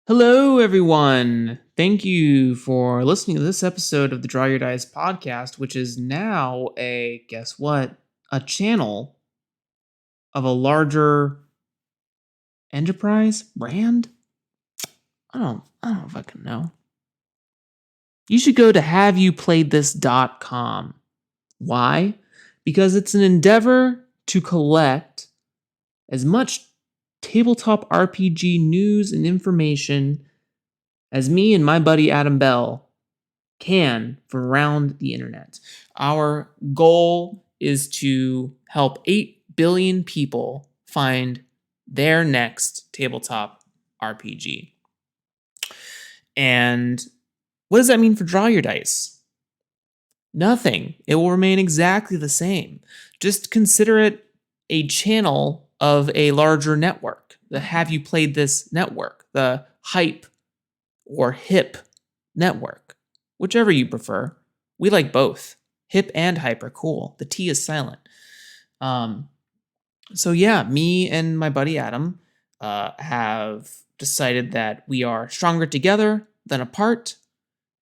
Hello, everyone. Thank you for listening to this episode of the Draw Your Dice podcast, which is now guess what? A channel of a larger enterprise brand? I don't fucking know. You should go to haveyouplayedthis.com. Why? Because it's an endeavor to collect as much tabletop RPG news and information as me and my buddy Adam Bell can from around the internet. Our goal is to help 8 billion people find their next tabletop RPG. And what does that mean for Draw Your Dice? Nothing. It will remain exactly the same. Just consider it a channel of a larger network. The Have You Played This network, the Hype or HIP network, whichever you prefer. We like both. Hip and hype are cool. The T is silent. So yeah, me and my buddy Adam have decided that we are stronger together than apart,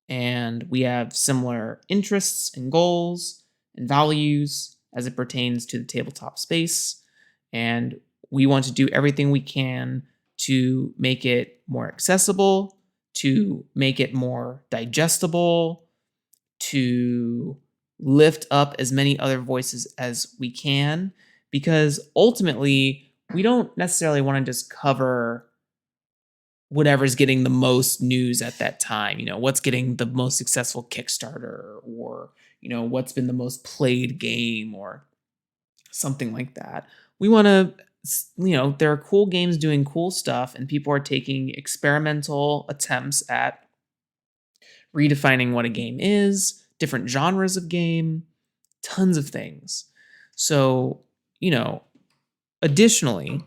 and we have similar interests and goals and values as it pertains to the tabletop space. And we want to do everything we can to make it more accessible, to make it more digestible, to lift up as many other voices as we can, because ultimately we don't necessarily want to just cover whatever's getting the most news at that time. What's getting the most successful Kickstarter, or what's been the most played game, or something like that. We want to, there are cool games doing cool stuff, and people are taking experimental attempts at redefining what a game is, different genres of game, tons of things. So, additionally,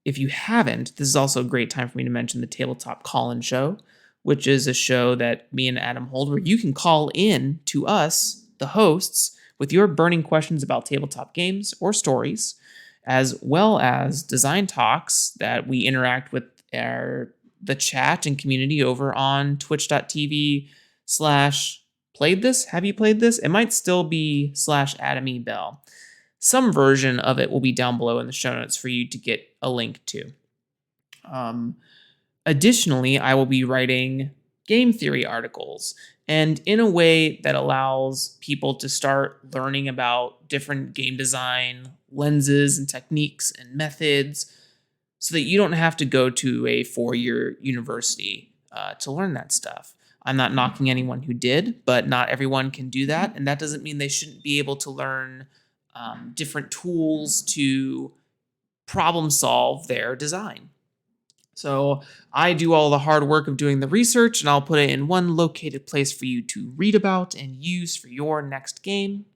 if you haven't, this is also a great time for me to mention the Tabletop Call-In Show, which is a show that me and Adam hold where you can call in to us, the hosts, with your burning questions about tabletop games or stories, as well as design talks that we interact with the chat and community over on twitch.tv/played this. Have you played this? It might still be /Adam E. Bell. Some version of it will be down below in the show notes for you to get a link to. Additionally, I will be writing game theory articles, and in a way that allows people to start learning about different game design lenses and techniques and methods, so that you don't have to go to a 4-year university to learn that stuff. I'm not knocking anyone who did, but not everyone can do that, and that doesn't mean they shouldn't be able to learn different tools to problem solve their design. So I do all the hard work of doing the research, and I'll put it in one located place for you to read about and use for your next game.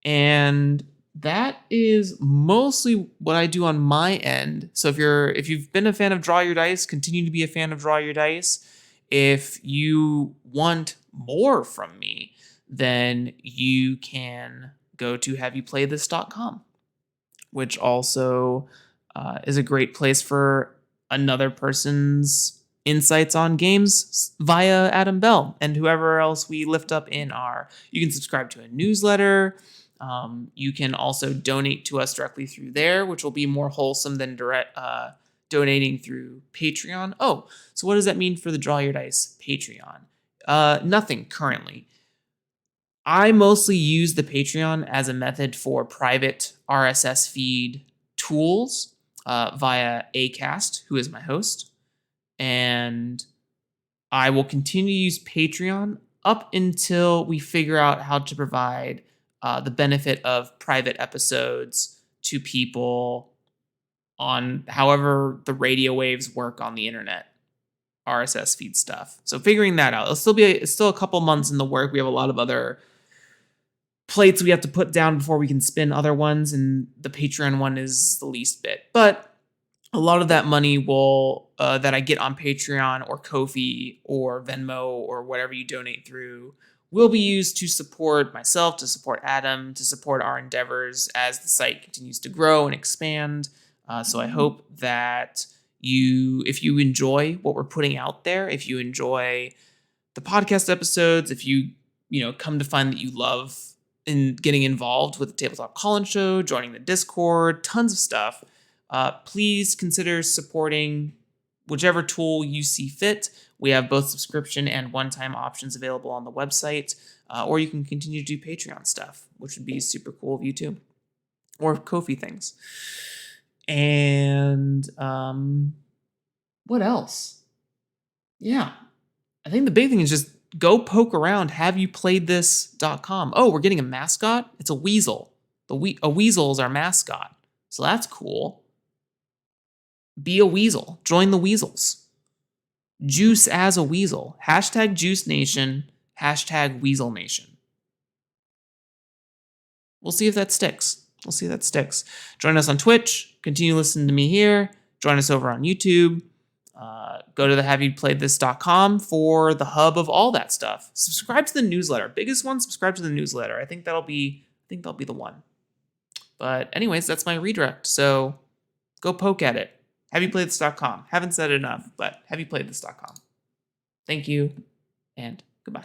And that is mostly what I do on my end. So if you've been a fan of Draw Your Dice, continue to be a fan of Draw Your Dice. If you want more from me, then you can go to haveyouplayedthis.com, which also is a great place for another person's insights on games via Adam Bell and whoever else we lift up in our. You can subscribe to a newsletter. You can also donate to us directly through there, which will be more wholesome than direct donating through Patreon. Oh, so what does that mean for the Draw Your Dice Patreon? Nothing currently. I mostly use the Patreon as a method for private RSS feed tools via Acast, who is my host. And I will continue to use Patreon up until we figure out how to provide the benefit of private episodes to people on however the radio waves work on the internet. RSS feed stuff. So figuring that out. It's still a couple months in the work. We have a lot of other plates we have to put down before we can spin other ones, and the Patreon one is the least bit. But a lot of that money will that I get on Patreon or Ko-fi or Venmo or whatever you donate through will be used to support myself, to support Adam, to support our endeavors as the site continues to grow and expand. So I hope that if you enjoy what we're putting out there, if you enjoy the podcast episodes, if you come to find that you love in getting involved with the Tabletop Call-In Show, joining the Discord, tons of stuff, please consider supporting whichever tool you see fit. We have both subscription and one-time options available on the website, or you can continue to do Patreon stuff, which would be super cool of you too, or Ko-fi things. And what else? Yeah, I think the big thing is just go poke around haveyouplayedthis.com. Oh, we're getting a mascot? It's a weasel. A weasel is our mascot. So that's cool. Be a weasel. Join the weasels. Juice as a weasel. Hashtag Juice Nation. Hashtag Weasel Nation. We'll see if that sticks. Join us on Twitch. Continue listening to me here. Join us over on YouTube. Go to the haveyouplayedthis.com for the hub of all that stuff. Subscribe to the newsletter. Biggest one, subscribe to the newsletter. I think that'll be the one. But anyways, that's my redirect. So go poke at it. Haveyouplayedthis.com. Haven't said it enough, but haveyouplayedthis.com. Thank you, and goodbye.